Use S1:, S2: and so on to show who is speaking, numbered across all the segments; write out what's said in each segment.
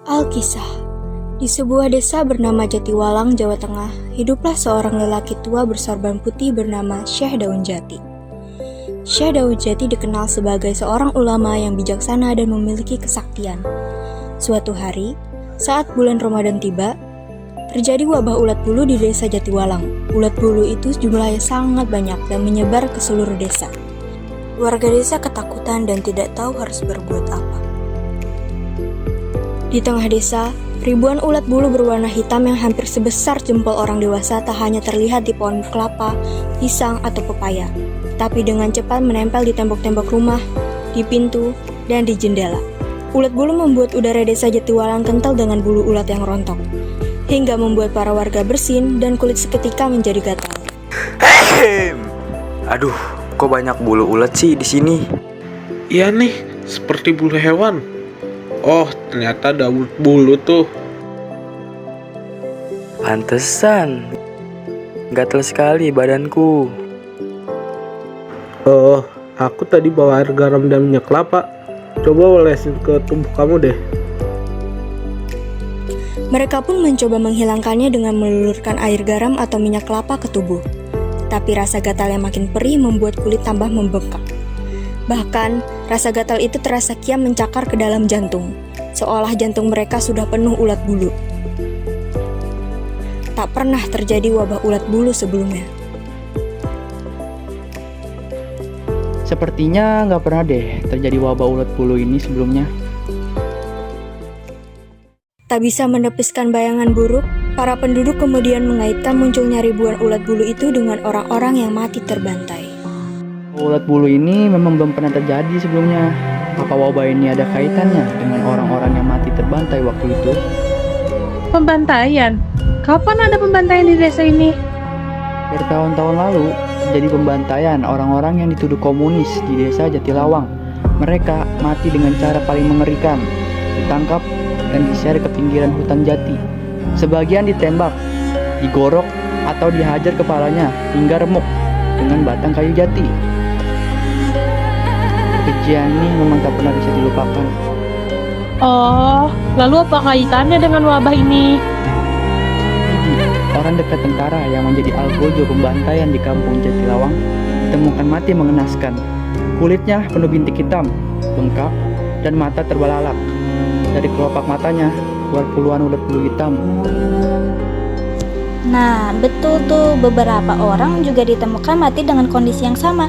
S1: Alkisah. Di sebuah desa bernama Jatiwalang, Jawa Tengah, hiduplah seorang lelaki tua bersorban putih bernama Syekh Daun Jati. Syekh Daun Jati dikenal sebagai seorang ulama yang bijaksana dan memiliki kesaktian. Suatu hari, saat bulan Ramadan tiba, terjadi wabah ulat bulu di desa Jatiwalang. Ulat bulu itu jumlahnya sangat banyak dan menyebar ke seluruh desa. Warga desa ketakutan dan tidak tahu harus berbuat apa. Di tengah desa, ribuan ulat bulu berwarna hitam yang hampir sebesar jempol orang dewasa tak hanya terlihat di pohon kelapa, pisang, atau pepaya, tapi dengan cepat menempel di tembok-tembok rumah, di pintu, dan di jendela. Ulat bulu membuat udara desa Jatiwalang kental dengan bulu ulat yang rontok, hingga membuat para warga bersin dan kulit seketika menjadi gatal.
S2: Aduh, kok banyak bulu ulat sih di sini?
S3: Iya nih, seperti bulu hewan. Oh, ternyata ada bulu tuh.
S2: Pantesan, gatal sekali badanku.
S3: Oh, aku tadi bawa air garam dan minyak kelapa. Coba olesin ke tubuh kamu deh.
S1: Mereka pun mencoba menghilangkannya dengan melulurkan air garam atau minyak kelapa ke tubuh. Tapi rasa gatal yang makin perih membuat kulit tambah membengkak. Bahkan, rasa gatal itu terasa kiam mencakar ke dalam jantung, seolah jantung mereka sudah penuh ulat bulu. Tak pernah terjadi wabah ulat bulu sebelumnya.
S4: Sepertinya nggak pernah deh terjadi wabah ulat bulu ini sebelumnya.
S1: Tak bisa menepiskan bayangan buruk, para penduduk kemudian mengaitkan munculnya ribuan ulat bulu itu dengan orang-orang yang mati terbantai.
S4: Ulat bulu ini memang belum pernah terjadi sebelumnya. Apa wabah ini ada kaitannya dengan orang-orang yang mati terbantai waktu itu?
S5: Pembantaian? Kapan ada pembantaian di desa ini?
S4: Bertahun-tahun lalu, terjadi pembantaian orang-orang yang dituduh komunis di desa Jatilawang. Mereka mati dengan cara paling mengerikan, ditangkap dan diseret ke pinggiran hutan jati. Sebagian ditembak, digorok, atau dihajar kepalanya hingga remuk dengan batang kayu jati. Kekejian ini memang tak pernah bisa dilupakan.
S5: Oh, lalu apa kaitannya dengan wabah ini?
S4: Orang dekat tentara yang menjadi algojo pembantaian di kampung Jatilawang ditemukan mati mengenaskan. Kulitnya penuh bintik hitam, bengkak, dan mata terbelalak. Dari kelopak matanya keluar puluhan ulat bulu hitam.
S6: Nah, betul tuh, beberapa orang juga ditemukan mati dengan kondisi yang sama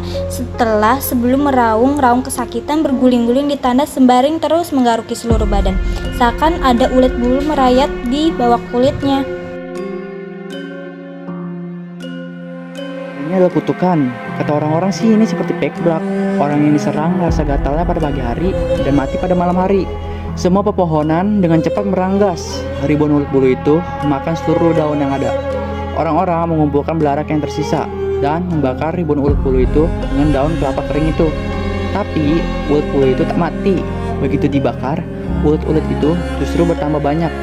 S6: sebelum meraung kesakitan berguling-guling di tandas sembari terus menggaruki seluruh badan, seakan ada ulat bulu merayap di bawah kulitnya.
S4: Ini adalah kutukan. Kata orang-orang sih ini seperti pekbrak. Orang yang diserang rasa gatalnya pada pagi hari dan mati pada malam hari. Semua pepohonan dengan cepat meranggas. Ribuan ulat bulu itu memakan seluruh daun yang ada. Orang-orang mengumpulkan belarak yang tersisa dan membakar ribuan ulat bulu itu dengan daun kelapa kering itu. Tapi ulat bulu itu tak mati. Begitu dibakar, ulat-ulat itu justru bertambah banyak.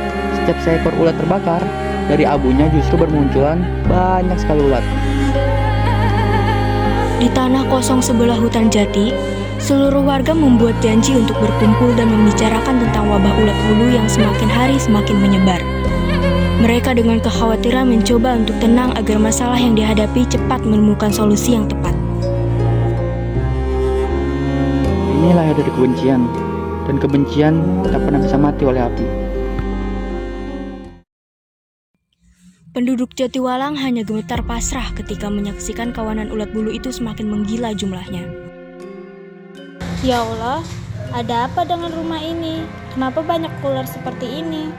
S4: Setiap seekor ulat terbakar, dari abunya justru bermunculan banyak sekali ulat.
S1: Di tanah kosong sebelah hutan jati, seluruh warga membuat janji untuk berkumpul dan membicarakan tentang wabah ulat bulu yang semakin hari semakin menyebar. Mereka dengan kekhawatiran mencoba untuk tenang agar masalah yang dihadapi cepat menemukan solusi yang tepat.
S4: Inilah yang dari kebencian, dan kebencian tak pernah bisa mati oleh api.
S1: Penduduk Jatiwalang hanya gemetar pasrah ketika menyaksikan kawanan ulat bulu itu semakin menggila jumlahnya.
S6: Ya Allah, ada apa dengan rumah ini? Kenapa banyak ular seperti ini?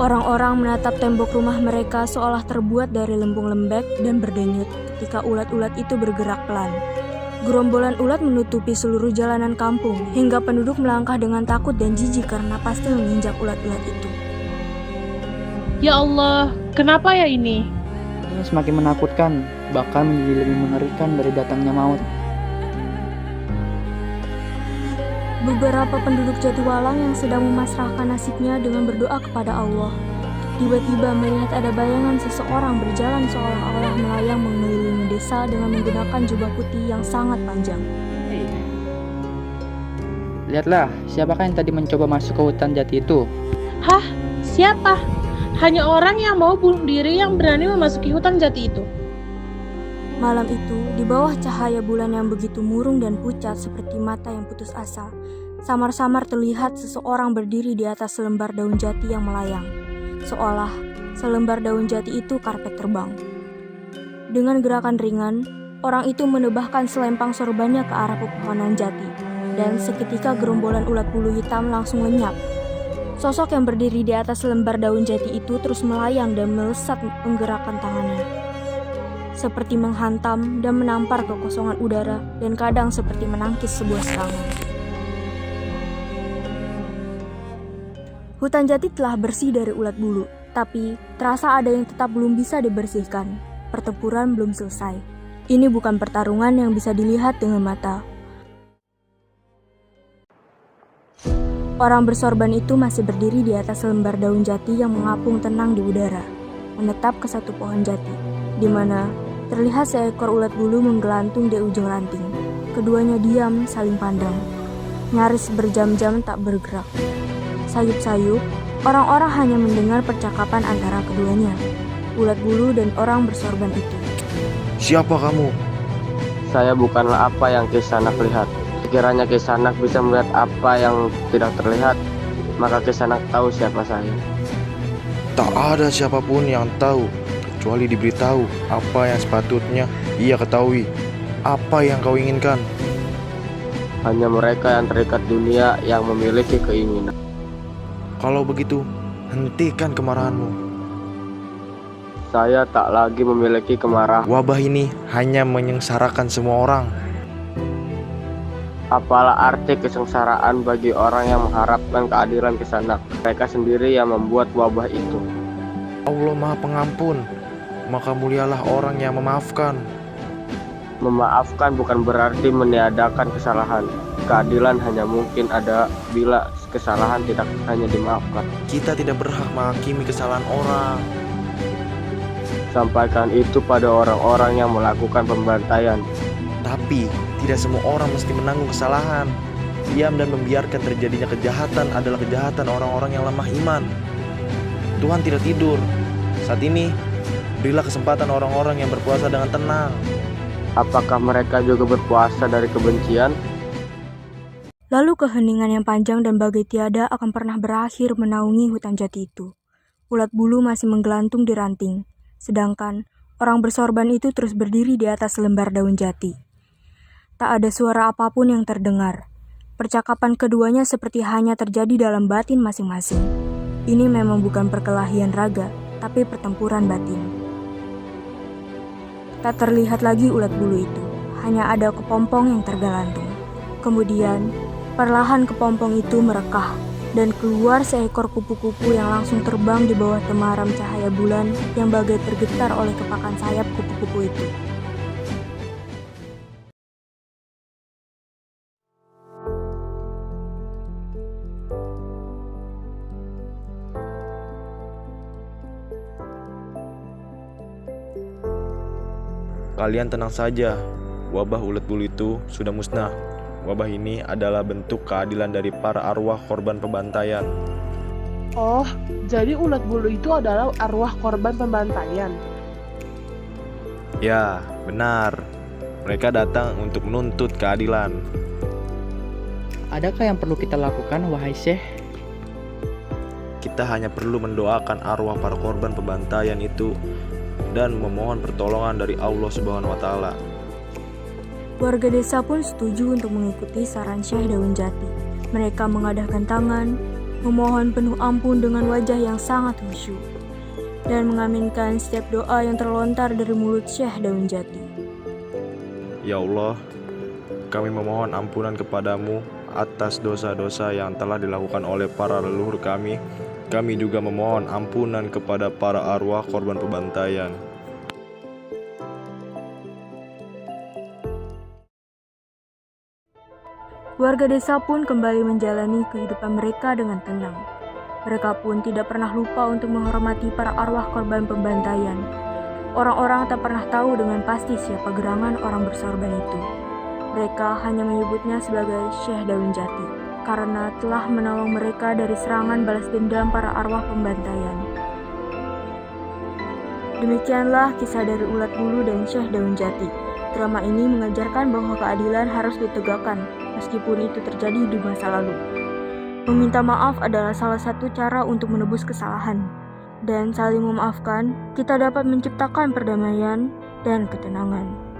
S1: Orang-orang menatap tembok rumah mereka seolah terbuat dari lempung lembek dan berdenyut ketika ulat-ulat itu bergerak pelan. Gerombolan ulat menutupi seluruh jalanan kampung hingga penduduk melangkah dengan takut dan jijik karena pasti menginjak ulat-ulat itu.
S5: Ya Allah, kenapa ya ini?
S4: Ini semakin menakutkan, bahkan menjadi lebih mengerikan dari datangnya maut.
S1: Beberapa penduduk Jatiwalang yang sedang memasrahkan nasibnya dengan berdoa kepada Allah, tiba-tiba melihat ada bayangan seseorang berjalan seolah-olah melayang mengelilingi desa dengan menggunakan jubah putih yang sangat panjang.
S4: Lihatlah, siapakah yang tadi mencoba masuk ke hutan jati itu?
S5: Hah? Siapa? Hanya orang yang mau bunuh diri yang berani memasuki hutan jati itu.
S1: Malam itu, di bawah cahaya bulan yang begitu murung dan pucat seperti mata yang putus asa, samar-samar terlihat seseorang berdiri di atas selembar daun jati yang melayang, seolah selembar daun jati itu karpet terbang. Dengan gerakan ringan, orang itu menebahkan selempang sorbannya ke arah pepohonan jati, dan seketika gerombolan ulat bulu hitam langsung lenyap. Sosok yang berdiri di atas lembar daun jati itu terus melayang dan melesat menggerakkan tangannya, seperti menghantam dan menampar kekosongan udara dan kadang seperti menangkis sebuah serangan. Hutan jati telah bersih dari ulat bulu, tapi terasa ada yang tetap belum bisa dibersihkan. Pertempuran belum selesai. Ini bukan pertarungan yang bisa dilihat dengan mata. Orang bersorban itu masih berdiri di atas lembar daun jati yang mengapung tenang di udara, menetap ke satu pohon jati, di mana terlihat seekor ulat bulu menggelantung di ujung ranting. Keduanya diam saling pandang, nyaris berjam-jam tak bergerak. Sayup-sayup, orang-orang hanya mendengar percakapan antara keduanya, ulat bulu dan orang bersorban itu.
S7: Siapa kamu?
S8: Saya bukanlah apa yang Kisanak lihat. Sekiranya Kisanak bisa melihat apa yang tidak terlihat, maka Kisanak tahu siapa saya.
S7: Tak ada siapapun yang tahu, kecuali diberitahu apa yang sepatutnya ia ketahui. Apa yang kau inginkan?
S8: Hanya mereka yang terikat dunia yang memiliki keinginan.
S7: Kalau begitu, hentikan kemarahanmu.
S8: Saya tak lagi memiliki kemarahan.
S7: Wabah ini hanya menyengsarakan semua orang.
S8: Apalah arti kesengsaraan bagi orang yang mengharapkan keadilan Kisanak? Mereka sendiri yang membuat wabah itu.
S7: Allah Maha Pengampun, maka mulialah orang yang memaafkan.
S8: Memaafkan bukan berarti meniadakan kesalahan. Keadilan hanya mungkin ada bila kesalahan tidak hanya dimaafkan.
S7: Kita tidak berhak menghakimi kesalahan orang.
S8: Sampaikan itu pada orang-orang yang melakukan pembantaian.
S7: Tapi tidak semua orang mesti menanggung kesalahan. Diam dan membiarkan terjadinya kejahatan adalah kejahatan orang-orang yang lemah iman. Tuhan tidak tidur. Saat ini, berilah kesempatan orang-orang yang berpuasa dengan tenang.
S8: Apakah mereka juga berpuasa dari kebencian?
S1: Lalu keheningan yang panjang dan bagai tiada akan pernah berakhir menaungi hutan jati itu. Ulat bulu masih menggelantung di ranting, sedangkan orang bersorban itu terus berdiri di atas lembar daun jati. Tak ada suara apapun yang terdengar. Percakapan keduanya seperti hanya terjadi dalam batin masing-masing. Ini memang bukan perkelahian raga, tapi pertempuran batin. Tak terlihat lagi ulat bulu itu, hanya ada kepompong yang tergelantung. Kemudian, perlahan kepompong itu merekah, dan keluar seekor kupu-kupu yang langsung terbang di bawah temaram cahaya bulan yang bagai tergetar oleh kepakan sayap kupu-kupu itu.
S7: Kalian tenang saja, wabah ulat bulu itu sudah musnah. Wabah ini adalah bentuk keadilan dari para arwah korban pembantaian.
S5: Oh, jadi ulat bulu itu adalah arwah korban pembantaian.
S7: Ya, benar. Mereka datang untuk menuntut keadilan.
S4: Adakah yang perlu kita lakukan, wahai Syekh?
S7: Kita hanya perlu mendoakan arwah para korban pembantaian itu dan memohon pertolongan dari Allah Subhanahu wa Ta'ala.
S1: Warga desa pun setuju untuk mengikuti saran Syekh Daun Jati. Mereka mengadahkan tangan, memohon penuh ampun dengan wajah yang sangat khusyuk, dan mengaminkan setiap doa yang terlontar dari mulut Syekh Daun Jati.
S7: Ya Allah, kami memohon ampunan kepadamu atas dosa-dosa yang telah dilakukan oleh para leluhur kami. Kami juga memohon ampunan kepada para arwah korban pembantaian.
S1: Warga desa pun kembali menjalani kehidupan mereka dengan tenang. Mereka pun tidak pernah lupa untuk menghormati para arwah korban pembantaian. Orang-orang tak pernah tahu dengan pasti siapa gerangan orang bersorban itu. Mereka hanya menyebutnya sebagai Syekh Daun Jati. karena telah menolong mereka dari serangan balas dendam para arwah pembantaian. Demikianlah kisah dari Ulat Bulu dan Syekh Daun Jati. Drama ini mengajarkan bahwa keadilan harus ditegakkan, meskipun itu terjadi di masa lalu. Meminta maaf adalah salah satu cara untuk menebus kesalahan. Dan saling memaafkan, kita dapat menciptakan perdamaian dan ketenangan.